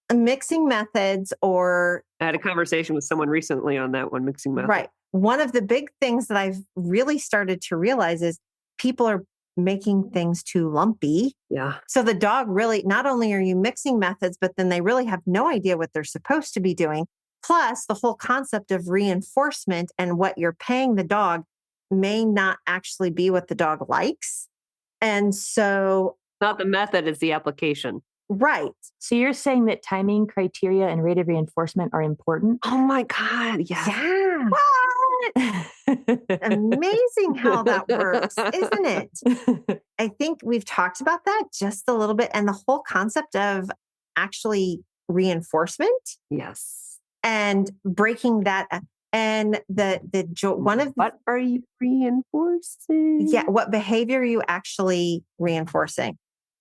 Speaker 2: Or
Speaker 4: I had a conversation with someone recently on that one, mixing methods.
Speaker 2: Right. One of the big things that I've really started to realize is people are making things too lumpy.
Speaker 4: Yeah.
Speaker 2: So the dog really, not only are you mixing methods, but then they really have no idea what they're supposed to be doing. Plus the whole concept of reinforcement and what you're paying the dog may not actually be what the dog likes. And so
Speaker 4: not the method, it's the application.
Speaker 2: Right.
Speaker 3: So you're saying that timing, criteria, and rate of reinforcement are important?
Speaker 4: Oh my God. Yeah.
Speaker 2: Yeah. What? Amazing how that works, isn't it? I think we've talked about that just a little bit and the whole concept of actually reinforcement.
Speaker 4: Yes.
Speaker 2: And breaking that and what
Speaker 4: are you reinforcing?
Speaker 2: Yeah. What behavior are you actually reinforcing?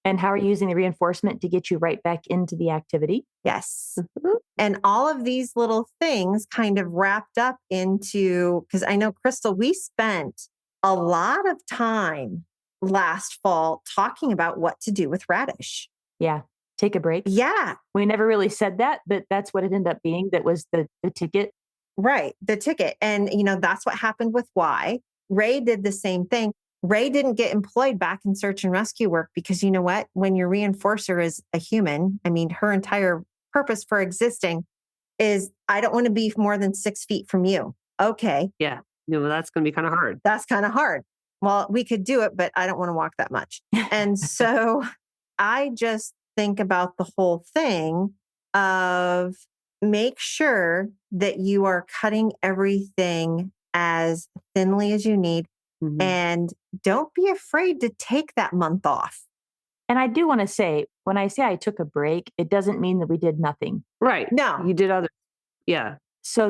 Speaker 3: And how are you using the reinforcement to get you right back into the activity?
Speaker 2: Yes. Mm-hmm. And all of these little things kind of wrapped up into, because I know, Crystal, we spent a lot of time last fall talking about what to do with Radish.
Speaker 3: Yeah. Take a break.
Speaker 2: Yeah.
Speaker 3: We never really said that, but that's what it ended up being. That was the ticket.
Speaker 2: Right. The ticket. And, that's what happened with Y. Ray did the same thing. Ray didn't get employed back in search and rescue work because you know what? When your reinforcer is a human, I mean, her entire purpose for existing is I don't want to be more than 6 feet from you. Okay.
Speaker 4: Yeah. That's going to be kind of hard.
Speaker 2: That's kind of hard. Well, we could do it, but I don't want to walk that much. And so I just think about the whole thing of make sure that you are cutting everything as thinly as you need. Mm-hmm. And don't be afraid to take that month off.
Speaker 3: And I do want to say, when I say I took a break, it doesn't mean that we did nothing.
Speaker 4: Right.
Speaker 2: No.
Speaker 4: You did other. Yeah.
Speaker 3: So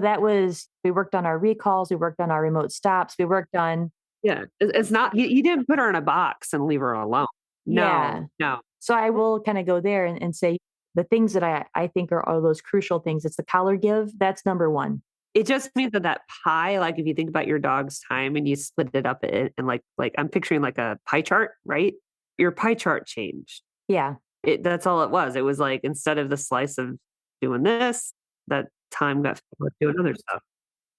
Speaker 3: we worked on our recalls. We worked on our remote stops. We worked on.
Speaker 4: Yeah. It's not, you didn't put her in a box and leave her alone. No.
Speaker 3: Yeah.
Speaker 4: No.
Speaker 3: So I will kind of go there and say, the things that I think are all those crucial things. It's the collar give. That's number one.
Speaker 4: It just means that pie, like if you think about your dog's time and you split it up and like I'm picturing like a pie chart, right? Your pie chart changed.
Speaker 3: Yeah.
Speaker 4: That's all it was. It was like, instead of the slice of doing this, that time got filled with doing other stuff.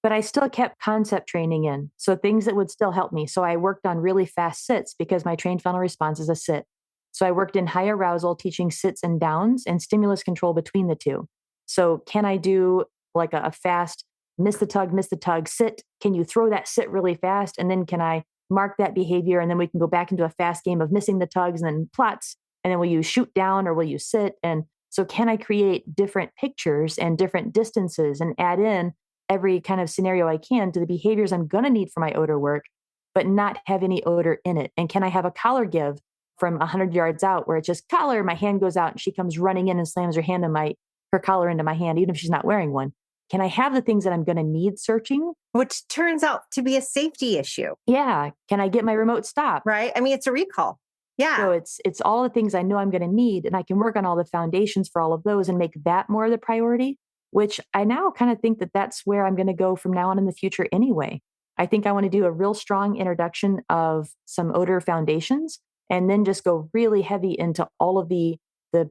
Speaker 3: But I still kept concept training in. So things that would still help me. So I worked on really fast sits because my trained final response is a sit. So I worked in high arousal, teaching sits and downs and stimulus control between the two. So can I do like a fast miss the tug, sit? Can you throw that sit really fast? And then can I mark that behavior? And then we can go back into a fast game of missing the tugs and then plots. And then will you shoot down or will you sit? And so can I create different pictures and different distances and add in every kind of scenario I can to the behaviors I'm going to need for my odor work, but not have any odor in it? And can I have a collar give from 100 yards out where it's just collar, my hand goes out and she comes running in and slams her collar into my hand, even if she's not wearing one? Can I have the things that I'm going to need searching?
Speaker 2: Which turns out to be a safety issue.
Speaker 3: Yeah. Can I get my remote stop?
Speaker 2: Right. I mean, it's a recall. Yeah.
Speaker 3: So it's all the things I know I'm going to need, and I can work on all the foundations for all of those and make that more of the priority, which I now kind of think that that's where I'm going to go from now on in the future anyway. I think I want to do a real strong introduction of some odor foundations and then just go really heavy into all of the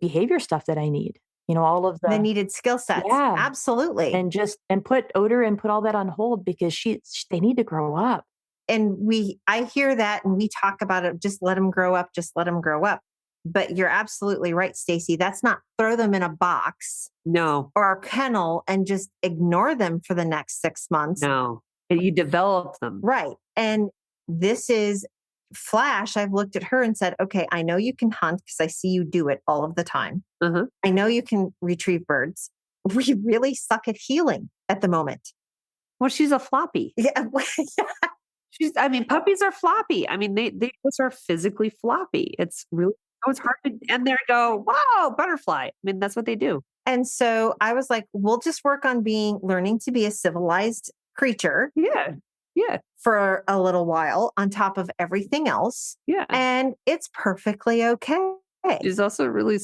Speaker 3: behavior stuff that I need. All of the
Speaker 2: needed skill sets.
Speaker 3: Yeah,
Speaker 2: absolutely.
Speaker 3: And put odor and put all that on hold because they need to grow up.
Speaker 2: And I hear that and we talk about it. Just let them grow up. Just let them grow up. But you're absolutely right, Stacy. That's not throw them in a box.
Speaker 4: No.
Speaker 2: Or a kennel and just ignore them for the next 6 months.
Speaker 4: No. You develop them.
Speaker 2: Right. And this is Flash. I've looked at her and said, okay, I know you can hunt because I see you do it all of the time.
Speaker 4: Uh-huh.
Speaker 2: I know you can retrieve birds. We really suck at healing at the moment.
Speaker 4: Well, she's a floppy.
Speaker 2: Yeah.
Speaker 4: Puppies are floppy. I mean, they just are physically floppy. It's hard to, and they go, wow, butterfly. I mean, that's what they do.
Speaker 2: And so I was like, we'll just work on learning to be a civilized creature.
Speaker 4: Yeah. Yeah.
Speaker 2: For a little while on top of everything else.
Speaker 4: Yeah.
Speaker 2: And it's perfectly okay.
Speaker 4: She's also really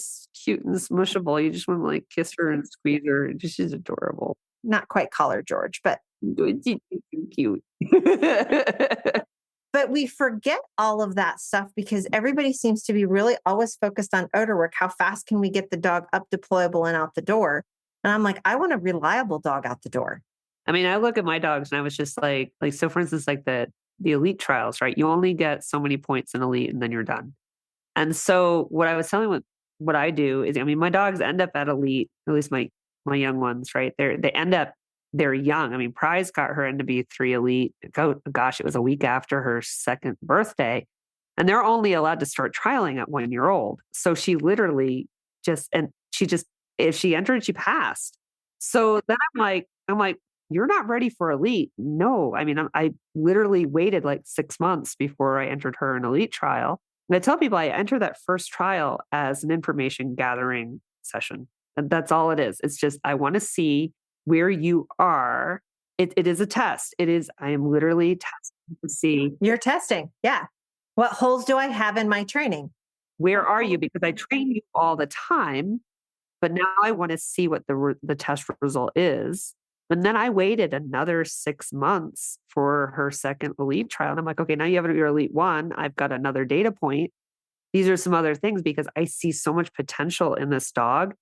Speaker 4: cute and smushable. You just want to like kiss her and squeeze her. She's adorable.
Speaker 2: Not quite collar George, but
Speaker 4: cute.
Speaker 2: But we forget all of that stuff because everybody seems to be really always focused on odor work. How fast can we get the dog up deployable and out the door? And I'm like, I want a reliable dog out the door.
Speaker 4: I mean, I look at my dogs and I was just like, so for instance, like the elite trials, right? You only get so many points in elite and then you're done. And so what I was telling what I do is, my dogs end up at elite, at least my young ones, right? They're young. I mean, Prize got her into B3 elite. Gosh, it was a week after her second birthday. And they're only allowed to start trialing at 1 year old. So she literally if she entered, she passed. So then I'm like, you're not ready for elite. No. I mean, I literally waited like 6 months before I entered her in elite trial. And I tell people I enter that first trial as an information gathering session. And that's all it is. It's just, I want to see where you are. It is a test. I am literally testing to see.
Speaker 2: You're testing. Yeah. What holes do I have in my training?
Speaker 4: Where are you? Because I train you all the time, but now I want to see what the test result is. And then I waited another 6 months for her second elite trial. And I'm like, okay, now you have your elite one. I've got another data point. These are some other things because I see so much potential in this dog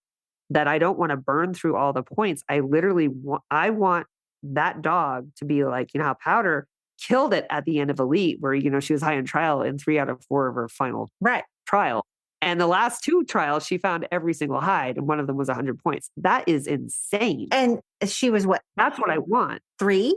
Speaker 4: that I don't want to burn through all the points. I want that dog to be like, how Powder killed it at the end of elite where, she was high in trial in 3 out of 4 of her final trial. And the last 2 trials, she found every single hide, and one of them was 100 points. That is insane.
Speaker 2: And she was what?
Speaker 4: That's what I want.
Speaker 2: 3?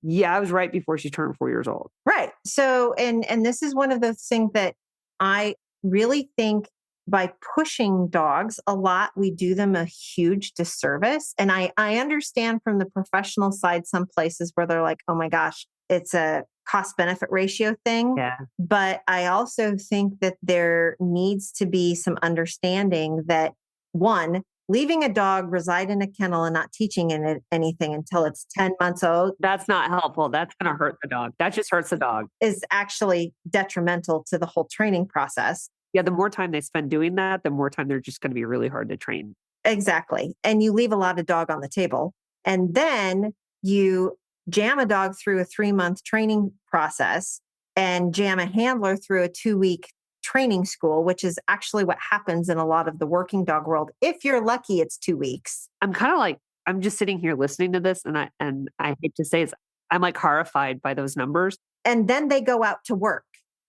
Speaker 4: Yeah, I was right before she turned 4 years old.
Speaker 2: Right. So, and this is one of the things that I really think by pushing dogs a lot, we do them a huge disservice. And I understand from the professional side, some places where they're like, oh my gosh, it's a cost benefit ratio thing.
Speaker 4: Yeah.
Speaker 2: But I also think that there needs to be some understanding that one, leaving a dog reside in a kennel and not teaching it anything until it's 10 months old.
Speaker 4: That's not helpful. That's going to hurt the dog. That just hurts the dog.
Speaker 2: Is actually detrimental to the whole training process.
Speaker 4: Yeah, the more time they spend doing that, the more time they're just going to be really hard to train.
Speaker 2: Exactly. And you leave a lot of dog on the table. And then you jam a dog through a 3-month training process and jam a handler through a 2-week training school, which is actually what happens in a lot of the working dog world. If you're lucky, it's 2 weeks.
Speaker 4: I'm kind of like, I'm just sitting here listening to this, and I hate to say it, I'm like horrified by those numbers.
Speaker 2: And then they go out to work.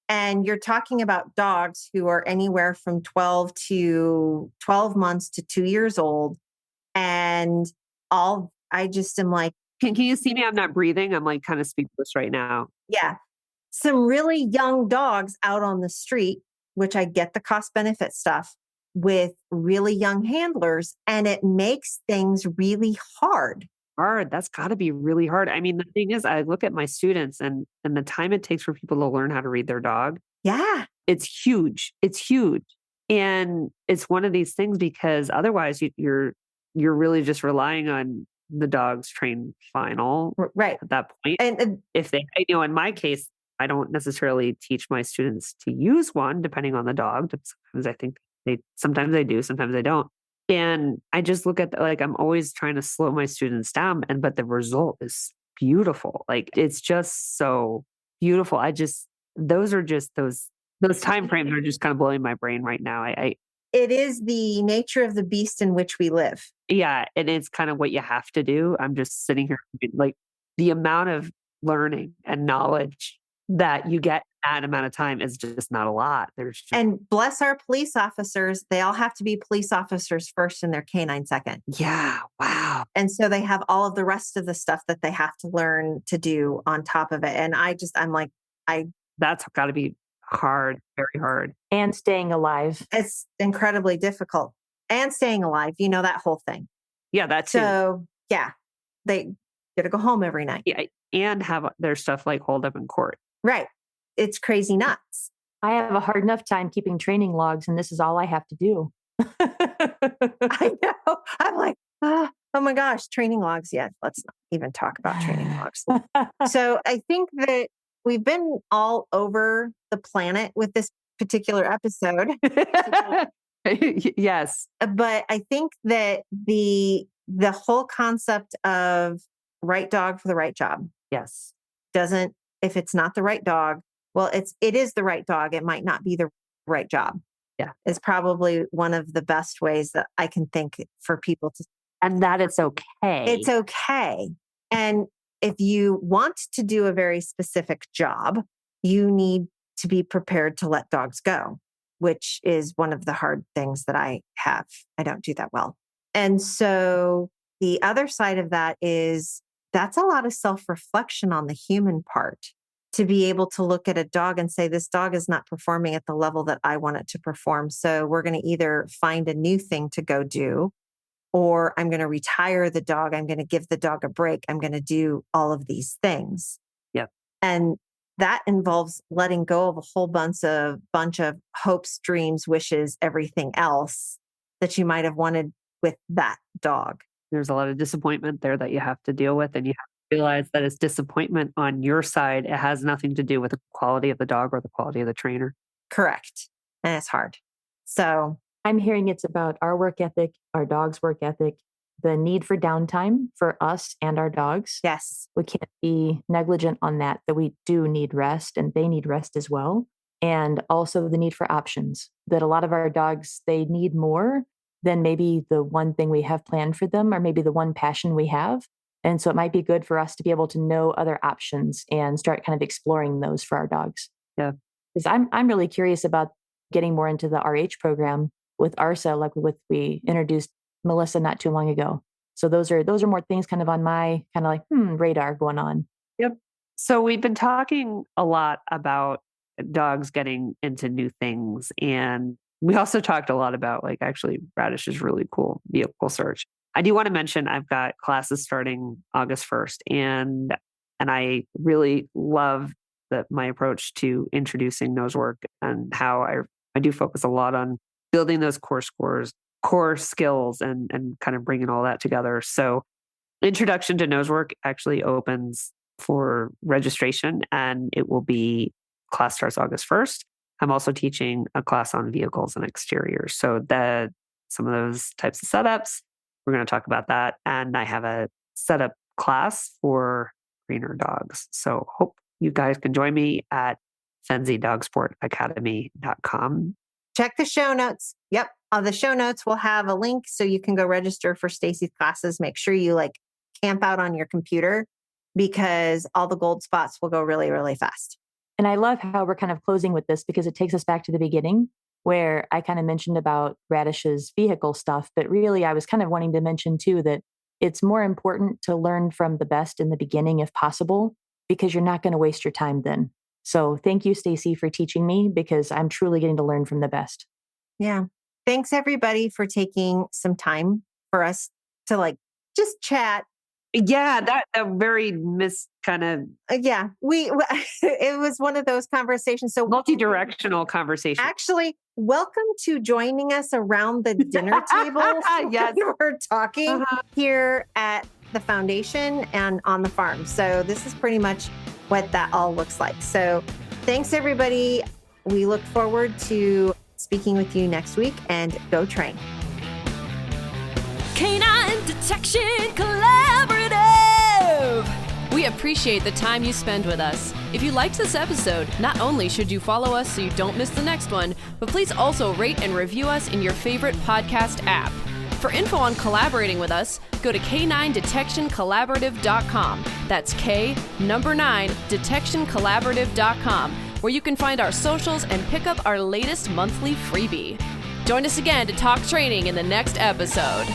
Speaker 2: And you're talking about dogs who are anywhere from 12 months to 2 years old. And I just am like,
Speaker 4: can you see me? I'm not breathing. I'm like kind of speechless right now.
Speaker 2: Yeah. Some really young dogs out on the street, which I get the cost benefit stuff with really young handlers. And it makes things really hard.
Speaker 4: That's got to be really hard. I mean, the thing is, I look at my students and the time it takes for people to learn how to read their dog.
Speaker 2: Yeah.
Speaker 4: It's huge. It's huge. And it's one of these things because otherwise you're really just relying on the dog's trained final
Speaker 2: right
Speaker 4: at that point.
Speaker 2: And
Speaker 4: if they, in my case, I don't necessarily teach my students to use one depending on the dog. Sometimes I think sometimes they do, sometimes they don't. And I just look at like, I'm always trying to slow my students down, but the result is beautiful. Like it's just so beautiful. Those time frames are just kind of blowing my brain right now.
Speaker 2: It is the nature of the beast in which we live.
Speaker 4: Yeah. And it's kind of what you have to do. I'm just sitting here like the amount of learning and knowledge that you get that amount of time is just not a lot.
Speaker 2: And bless our police officers. They all have to be police officers first and their canine second.
Speaker 4: Yeah. Wow.
Speaker 2: And so they have all of the rest of the stuff that they have to learn to do on top of it. And that's
Speaker 4: got to be hard, very hard.
Speaker 3: And staying alive.
Speaker 2: It's incredibly difficult. And staying alive, that whole thing.
Speaker 4: Yeah, that's too.
Speaker 2: So yeah, they got to go home every night.
Speaker 4: Yeah, and have their stuff like hold up in court.
Speaker 2: Right. It's crazy nuts.
Speaker 3: I have a hard enough time keeping training logs, and this is all I have to do.
Speaker 2: I know. I'm like, oh my gosh, training logs. Yeah, let's not even talk about training logs. So I think that we've been all over the planet with this particular episode.
Speaker 4: Yes.
Speaker 2: But I think that the whole concept of right dog for the right job.
Speaker 4: Yes.
Speaker 2: If it's not the right dog, well, it is the right dog. It might not be the right job.
Speaker 4: Yeah.
Speaker 2: It's probably one of the best ways that I can think for people to.
Speaker 4: And that it's okay.
Speaker 2: It's okay. And if you want to do a very specific job, you need to be prepared to let dogs go, which is one of the hard things that I have. I don't do that well. And so the other side of that is that's a lot of self-reflection on the human part to be able to look at a dog and say, this dog is not performing at the level that I want it to perform. So we're going to either find a new thing to go do, or I'm going to retire the dog. I'm going to give the dog a break. I'm going to do all of these things.
Speaker 4: Yep.
Speaker 2: And that involves letting go of a whole bunch of hopes, dreams, wishes, everything else that you might have wanted with that dog.
Speaker 4: There's a lot of disappointment there that you have to deal with, and you have to realize that it's disappointment on your side. It has nothing to do with the quality of the dog or the quality of the trainer.
Speaker 2: Correct. And it's hard. So
Speaker 3: I'm hearing it's about our work ethic, our dog's work ethic, the need for downtime for us and our dogs.
Speaker 2: Yes.
Speaker 3: We can't be negligent on that we do need rest and they need rest as well. And also the need for options, that a lot of our dogs, they need more than maybe the one thing we have planned for them, or maybe the one passion we have. And so it might be good for us to be able to know other options and start kind of exploring those for our dogs.
Speaker 4: Yeah.
Speaker 3: Because I'm really curious about getting more into the RH program with ARSA, like we introduced Melissa not too long ago. So those are more things kind of on my kind of like radar going on.
Speaker 4: Yep. So we've been talking a lot about dogs getting into new things, and we also talked a lot about actually Radish's really cool vehicle search. I do want to mention I've got classes starting August 1st, and I really love my approach to introducing nose work and how I do focus a lot on building those core skills and kind of bringing all that together. So Introduction to Nose Work actually opens for registration, and it will be class starts August 1st. I'm also teaching a class on vehicles and exteriors. So some of those types of setups, we're going to talk about that. And I have a setup class for greener dogs. So hope you guys can join me at FenziDogsportAcademy.com.
Speaker 2: Check the show notes. Yep. On the show notes, we'll have a link so you can go register for Stacy's classes. Make sure you camp out on your computer because all the gold spots will go really, really fast.
Speaker 3: And I love how we're kind of closing with this because it takes us back to the beginning where I kind of mentioned about Radish's vehicle stuff, but really I was kind of wanting to mention too that it's more important to learn from the best in the beginning if possible, because you're not going to waste your time then. So thank you, Stacy, for teaching me because I'm truly getting to learn from the best.
Speaker 2: Yeah. Thanks everybody for taking some time for us to just chat.
Speaker 4: Yeah, that a very kind of
Speaker 2: yeah. It was one of those conversations. So
Speaker 4: multi-directional conversation.
Speaker 2: Actually, welcome to joining us around the dinner table.
Speaker 4: Yes,
Speaker 2: we're talking here at the foundation and on the farm. So this is pretty much what that all looks like. So thanks everybody. We look forward to speaking with you next week, and go train.
Speaker 1: Canine Detection Collaborative! We appreciate the time you spend with us. If you liked this episode, not only should you follow us so you don't miss the next one, but please also rate and review us in your favorite podcast app. For info on collaborating with us, go to k9detectioncollaborative.com. That's K9detectioncollaborative.com, where you can find our socials and pick up our latest monthly freebie. Join us again to talk training in the next episode.